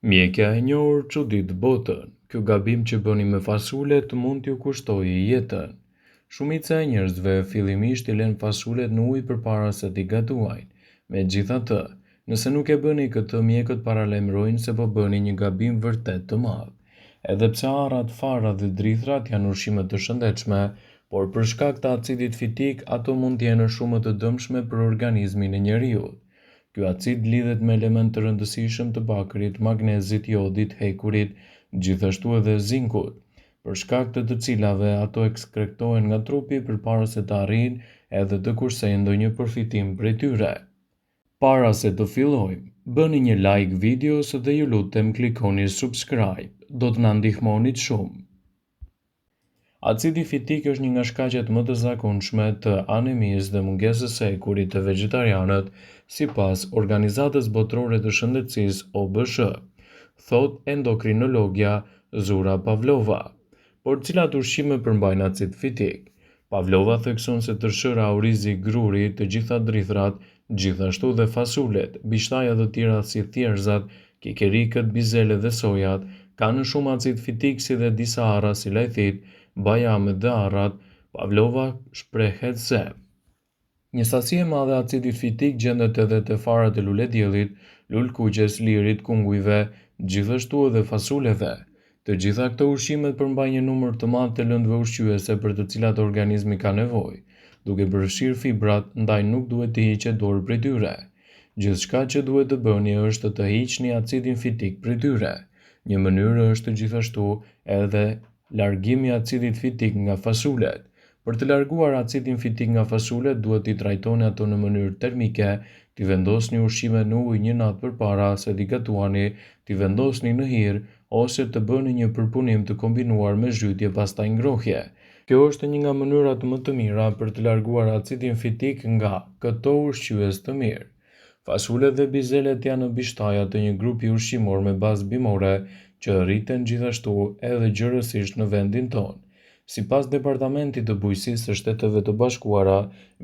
Mjekja e njohur çudit botën. Ky gabim që bëni me fasulet mund t'ju kushtojë jetën. Shumica e njerëzve fillimisht i lënë fasulet në ujë përpara se t'i gatuajnë. Megjithatë, nëse nuk e bëni këtë, mjekët paralajmërojnë se po bëni një gabim vërtet të madh. Edhe pse arrat, farat dhe drithrat janë ushqime të shëndetshme, por për shkak të acidit fitik ato mund të jenë shumë të dëmshme për organizmin e njeriut. Ky acid lidhet me elementë të rëndësishëm të bakërit, magnezit, jodit, hekurit, gjithashtu edhe zinkut, për shkak të cilave ato ekskretohen nga trupi përpara se të arrijnë edhe të kursejnë ndonjë përfitim prej tyre. Para se të fillojmë, bëni një like videos dhe ju lutem klikoni subscribe, do të na ndihmonit shumë. Acidi fitik është një nga shkaqet më të zakonshme të anemisë dhe mungesës së hekurit të vegetarianët, sipas Organizatës Botërore të Shëndetësisë (OBSH), thot endokrinologja Zura Pavlova. Por cilat ushqime përmbajnë acid fitik? Pavlova thekson se tërshëra, orizi, gruri, të gjitha drithrat, gjithashtu dhe fasulet, bishtaja dhe tjera si thjerrzat, kikerikët, bizelet dhe sojat, kanë shumë acid fitik si dhe disa arra si lajthit, bajamet dhe arrat. Pavlova shprehet se një sasi e madhe acidit fitik gjendet edhe te farat e lulediellit, lulkuqes, lirit, kungujve, gjithashtu edhe fasuleve. Të gjitha këto ushqimet përmbajnë një numër të madh të lëndëve ushqyese për të cilat organizmi ka nevojë, duke përfshirë fibrat, ndaj nuk duhet të hiqet dorë prej tyre. Gjithçka që duhet të bëni është të hiqni acidin fitik prej tyre. Një mënyrë është gjithashtu edhe largimi i acidit fitik nga fasulet. Për të larguar acidin fitik nga fasulet, duhet t'i trajtoni ato në mënyrë termike, t'i vendosni ushqimet në ujë një natë përpara se t'i gatuani, t'i vendosni në hir ose të bëni një përpunim të kombinuar me zhytje pastaj ngrohje. Kjo është një nga mënyrat më të mira për të larguar acidin fitik nga këto ushqyes të mirë. Fasulet dhe bizelet janë bishtaja të një grupi ushqimor me bazë bimore që rriten gjithashtu edhe gjërësisht në vendin tonë. Sipas Departamentit të Bujqësisë së Shteteve të Bashkuara,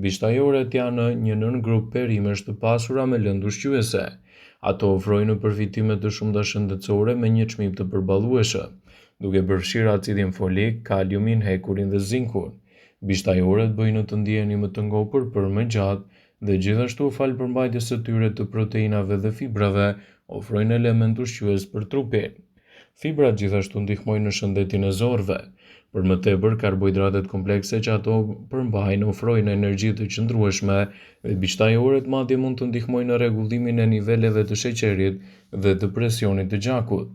bishtajoret janë një nëngrup perimesh të pasura me lëndë ushqyese. Ato ofrojnë përfitime të shumta shëndetësore me një çmim të përballueshëm, duke përfshirë acidin folik, kaliumin, hekurin dhe zinkun. Bishtajoret bëjnë të ndiheni më të ngopur për më gjatë dhe gjithashtu falë përmbajtjes së tyre të proteinave dhe fibrave, ofrojnë element ushqyes për trupin. Fibrat gjithashtu ndihmojnë në shëndetin e zorëve. Për më tepër, karbohidratet komplekse që ato përmbajnë ofrojnë energji të qëndrueshme dhe bishtajoret madje mund të ndihmojnë në rregullimin e niveleve të sheqerit dhe të presionit të gjakut.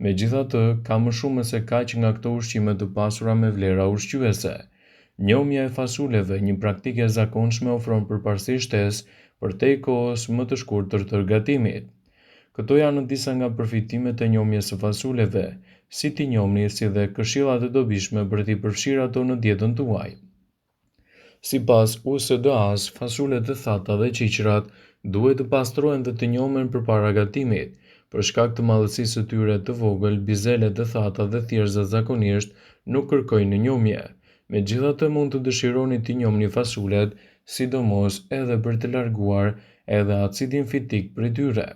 Megjithatë, ka më shumë se kaq nga këto ushqime të pasura me vlera ushqyese. Njomja e fasuleve, një praktikë e zakonshme, ofron përparësi shtesë përtej kohës më të shkurtër të gatimit. Këto janë disa nga përfitimet e njomjes së fasuleve, si t'i njohni si dhe këshillat e dobishme për t'i përfshirë ato në dietën tuaj. Sipas USDA-s, fasulet e thata dhe qiqrat duhet të pastrohen dhe të njohen përpara gatimit. Për shkak të madhësisë së tyre të vogël, bizelet e thata dhe thjerrzat zakonisht nuk kërkojnë njomje. Megjithatë, mund të dëshironi t'i njohni fasulet, sidomos edhe për të larguar edhe acidin fitik prej tyre.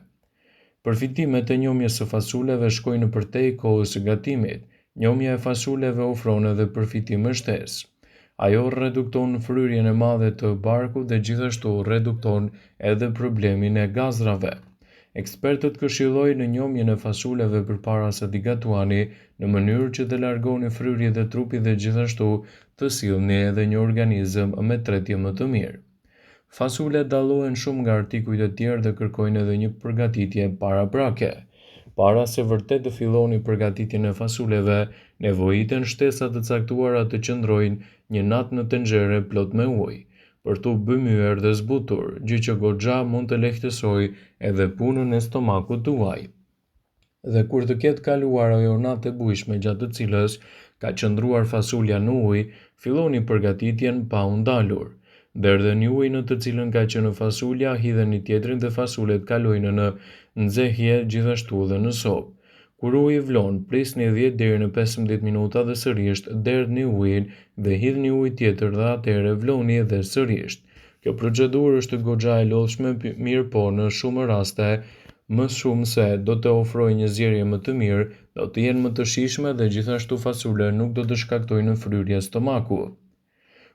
Përfitimet e njomjes së fasuleve shkojnë përtej kohës së gatimit. Njomja e fasuleve ofron edhe përfitime shtesë. Ajo redukton fryrjen e madhe të barkut dhe gjithashtu redukton edhe problemin e gazrave. Ekspertët këshillojnë njomjen e fasuleve përpara se t'i gatuani në mënyrë që të largoni fryrjet e trupit dhe gjithashtu të sillni edhe një organizëm me tretje më të mirë. Fasulet dallohen shumë nga artikujt e tjerë dhe kërkojnë edhe një përgatitje paraprake. Para se vërtet të filloni përgatitjen e fasuleve, nevojiten shtesa të caktuara të qëndrojnë një natë në tenxhere plot me ujë, për t'u bëmyer dhe zbutur, gjë që goxha mund të lehtësojë edhe punën e stomakut tuaj. Dhe kur të ketë kaluar ajo natë e bujshme gjatë të cilës ka qëndruar fasulja në ujë, filloni përgatitjen pa u ndalur. Derdheni ujin në të cilën ka qenë fasulja, hidheni tjetrin dhe fasulet kalojnë në nxehje gjithashtu dhe në sopë. Kur uji vlon, prisni 10 deri në 15 minuta dhe sërish derdhni ujin dhe hidhni ujë tjetër dhe atëherë vloni edhe sërish. Kjo procedurë është goxha e lodhshme, mirë po në shumë raste më shumë se do të ofrojë një zgjerrje më të mirë, do të jenë më të shijshme dhe gjithashtu fasule nuk do të shkaktojnë fryrje stomaku.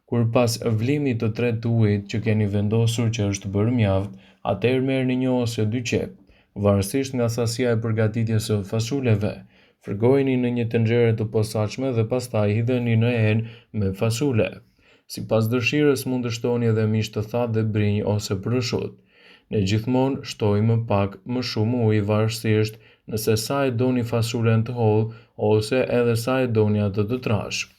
Kur pas vlimit të tretë të ujit që keni vendosur që është bërë mjaft, atëherë merrni një ose dy qep, varësisht nga sasia e përgatitjes së fasuleve. Fërgojeni në një tenxhere të posaçme dhe pastaj hidheni në enë me fasule. Sipas dëshirës mund të shtoni edhe mish të thatë dhe brinjë ose prosciutto. Ne gjithmonë shtojmë pak më shumë ujë varësisht nëse sa e doni fasulen të hollë ose edhe sa e doni atë të trashë.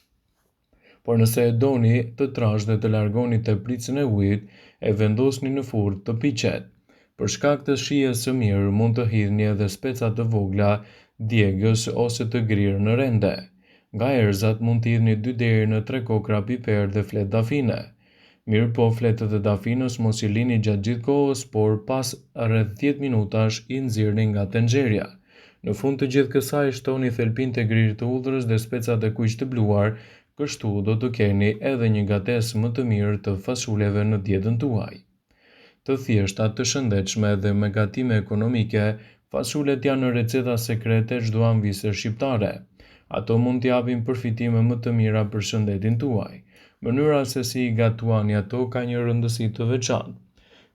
Por nëse e doni të trashë dhe të largoni tepëricën e ujit, e vendosni në furrë të piqet. Për shkak të shijes së mirë, mund të hidhni edhe speca të vogla djegës ose të grirë në rende. Nga erëzat mund të hidhni 2 deri në 3 kokra piper dhe fletë dafine. Mirë po fletët e dafinës mos i lini gjatë gjithë kohës, por pas rreth 10 minutash i nxirrni nga tenxherja. Në fund të gjithë kësaj shtoni thelbin të grirë të hudhrës dhe specat e kuq të bluar, kështu do të keni edhe një gatesë më të mirë të fasuleve në dietën tuaj. Të thjeshta, të shëndetshme dhe me gatime ekonomike, fasulet janë receta sekrete çdo anëvise shqiptare. Ato mund t'japin përfitime më të mira për shëndetin tuaj. Mënyra se si i gatuani ato ka një rëndësi të veçantë.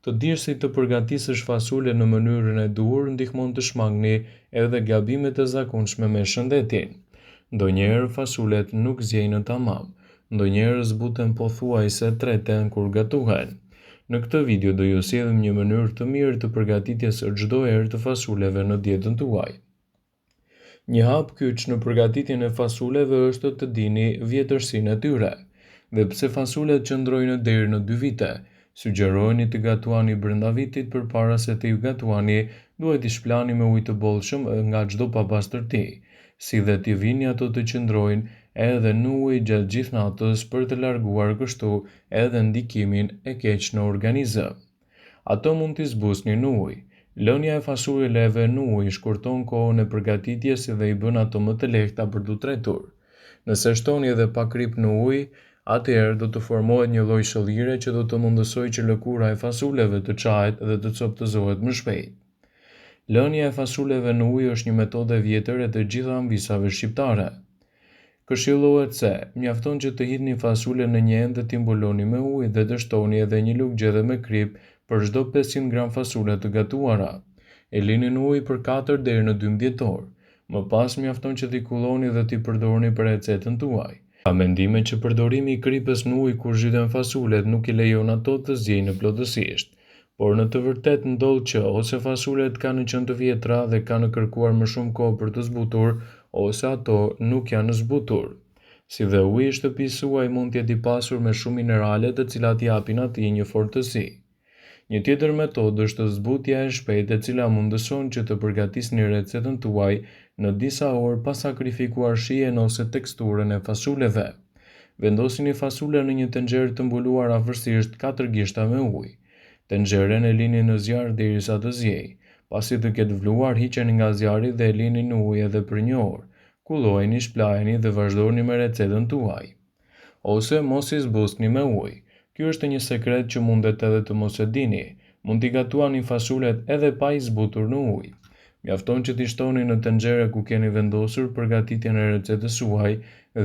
Të dish si të përgatisësh fasule në mënyrën e duhur ndihmon të shmangni edhe gabimet e zakonshme me shëndetin. Ndonjëherë fasulet nuk zjejnë tamam, ndonjëherë zbuten pothuajse treten kur gatuhen. Në këtë video do ju sjellim një mënyrë të mirë të përgatitjes së çdo erë të fasuleve në dietën tuaj. Një hap kyç në përgatitjen e fasuleve është të dini vjetërsinë e tyre. Dhe pse fasulet qëndrojnë deri në 2 vite, sugjeroheni të gatuani brenda vitit përpara se të ju gatuani, duhet i shplani me ujë të bollshëm nga çdo papastërti, si dhe t'i vini ato të qëndrojnë edhe në ujë gjatë gjithë natës për të larguar kështu edhe ndikimin e keq në organizëm. Ato mund t'i zbusni në ujë. Lënia e fasuleve në ujë shkurton kohën e përgatitjes dhe i bën ato më të lehta për t'u tretur. Nëse shtoni edhe pak krip në ujë, atëherë do të formohet një lloj shëllire që do të mundësojë që lëkura e fasuleve të çahet dhe të coptëzohet më shpejt. Lënia e fasuleve në ujë është një metodë e vjetër e të gjitha anëvisave shqiptare. Këshillohet se mjafton që të hidhni fasule në një enë dhe t'i mbuloni me ujë dhe të shtoni edhe një lugë gjedhe me krip për çdo 500 gram fasule të gatuara. E lini në ujë për 4 deri në 12 orë. Më pas mjafton që t'i kulloni dhe t'i përdorni për recetën tuaj. Ka mendime që përdorimi i kripës në ujë kur zhyten fasulet nuk i lejon ato të zgjejnë plotësisht, por në të vërtetë ndodh që ose fasulet kanë qenë të vjetra dhe kanë kërkuar më shumë kohë për të zbutur, ose ato nuk janë zbutur. Si dhe uji i shtëpisë suaj mund të jetë i pasur me shumë minerale të cilat i japin atij një fortësi. Një tjetër metodë është zbutja e shpejtë e cila mundëson që të përgatisni recetën tuaj në disa orë pa sakrifikuar shijen ose teksturën e fasuleve. Vendosini fasulen në një tenxherë të mbuluar afërsisht 4 gishta me ujë. Tenxherën e lini në zjarr derisa të zjejë. Pasi të ketë vluar, hiqeni nga zjarri dhe e lini në ujë edhe për 1 orë. Kullojeni, shplajeni dhe vazhdoni me recetën tuaj. Ose mos i zbusni me ujë. Ky është një sekret që mundet edhe të mos e dini. Mund t'i gatuani fasulet edhe pa i zbutur në ujë. Mjafton që t'i shtoni në tenxhere ku keni vendosur përgatitjen e recetës suaj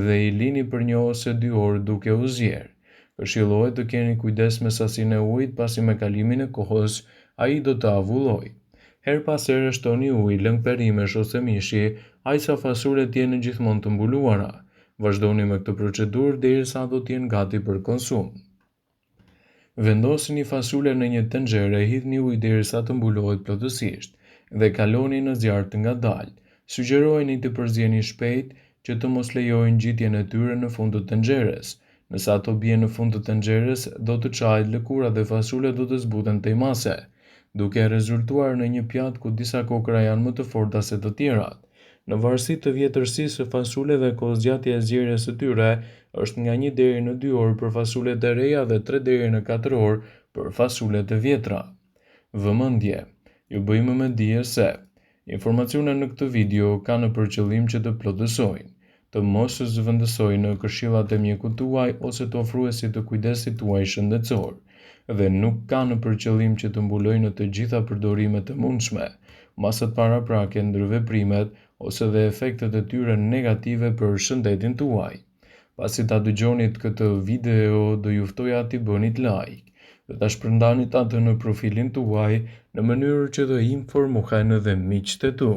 dhe i lini për 1 ose 2 orë duke u zgjerë. Këshillohet të keni kujdes me sasinë e ujit pasi me kalimin e kohës ai do të avullojë. Her pas here shtoni ujë, lëng perimesh ose mishi, aq sa fasulet të jenë gjithmonë të mbuluara. Vazhdoni me këtë procedurë derisa do të jenë gati për konsum. Vendosni fasule në një tenxhere, hidhni ujë derisa të mbulohet plotësisht dhe kaloni në zjarr të ngadalë. Sugjeroheni të përzieni shpejt që të mos lejojnë ngjitjen e tyre në fund të tenxheres. Nëse ato bien në fund të tenxheres, do të çahet lëkura dhe fasulet do të zbuten tej mase, duke rezultuar në një pjatë ku disa kokra janë më të forta se të tjerat. Në varësi të vjetërsisë së fasuleve, kohëzgjatja e zgjerrjes së tyre është nga 1 deri në 2 orë për fasulet e reja dhe 3 deri në 4 orë për fasulet e vjetra. Vëmendje, ju bëjmë me dije se informacionet në këtë video kanë për qëllim që të plotësojnë, të mos zëvendësojnë në këshillat e mjekut tuaj ose të ofruesit të kujdesit tuaj shëndetësor, dhe nuk kanë për qëllim që të mbulojnë të gjitha përdorimet e mundshme, masat paraprake ndër veprimet ose dhe efektet e tyre negative për shëndetin tuaj. Pasi ta dëgjoni këtë video, do ju ftoja t'i bënit like dhe ta shpërndanit atë në profilin tuaj në mënyrë që të informohen edhe miqtë e tu.